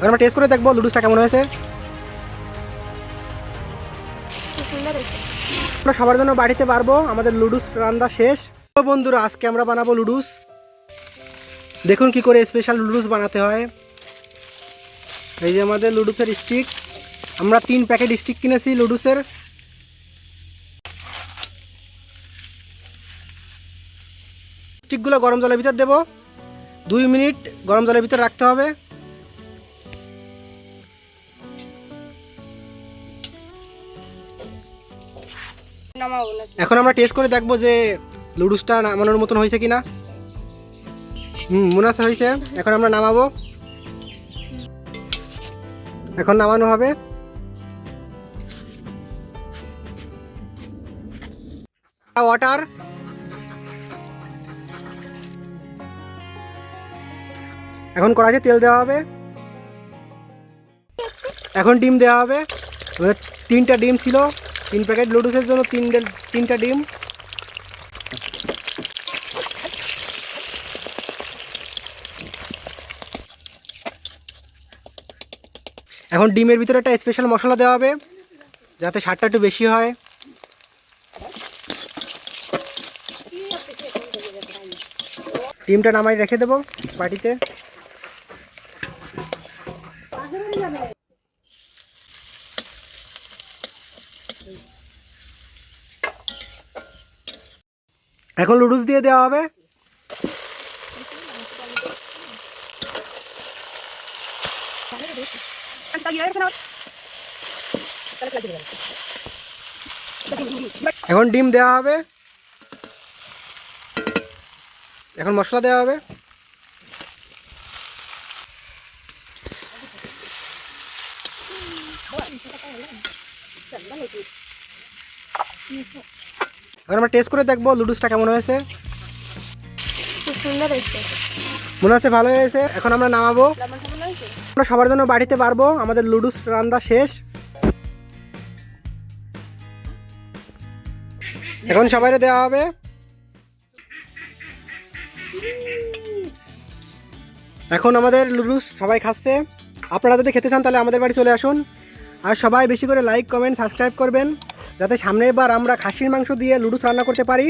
আমরা টেস্ট করে দেখবো লুডুসটা কেমন হয়েছে। আমরা সবার জন্য বাড়িতে পারবো, আমাদের লুডুস রান্না শেষ। তো বন্ধুরা, আজকে আমরা বানাবো লুডুস। দেখুন কি করে স্পেশাল লুডুস বানাতে হয়। এই যে আমাদের লুডুসের স্টিক, আমরা 3 প্যাকেট স্টিক কিনেছি লুডুসের। স্টিকগুলো গরম জলের ভিতর দেবো, 2 মিনিট গরম জলের ভিতর রাখতে হবে। এখন আমরা টেস্ট করে দেখবো যে লুডুসটা নামানোর মতন হয়েছে কিনা। মনে হয়েছে। এখন আমরা নামাবো, এখন নামানো হবে। ওয়াটার, এখন কড়াইতে তেল দেওয়া হবে। এখন ডিম দেওয়া হবে। 3টা ডিম ছিল, 3 প্যাকেট লুডুসের জন্য 3টা ডিম। এখন ডিমের ভিতরে একটা স্পেশাল মশলা দেওয়া হবে যাতে স্বাদটা একটু বেশি হয়। ডিমটা নামাই রেখে দেবো বাটিতে। এখন লুডুস দিয়ে দেওয়া হবে। এখন ডিম দেওয়া হবে। এখন মশলা দেওয়া হবে। এখন আমরা টেস্ট করে দেখবো লুডুসটা কেমন হয়েছে। খুব সুন্দর হয়েছে, মনে হচ্ছে ভালো হয়েছে। এখন আমরা নামাবো। আমরা সবার জন্য বাড়িতে পারবো, আমাদের লুডুস রান্না শেষ। এখন সবাইরে দেওয়া হবে। এখন আমাদের লুডুস সবাই খাচ্ছে। আপনারা যদি খেতে চান তাহলে আমাদের বাড়ি চলে আসুন। আর সবাই বেশি করে লাইক, কমেন্ট, সাবস্ক্রাইব করবেন যাতে সামনের বার আমরা খাসির মাংস দিয়ে লুডুস রান্না করতে পারি।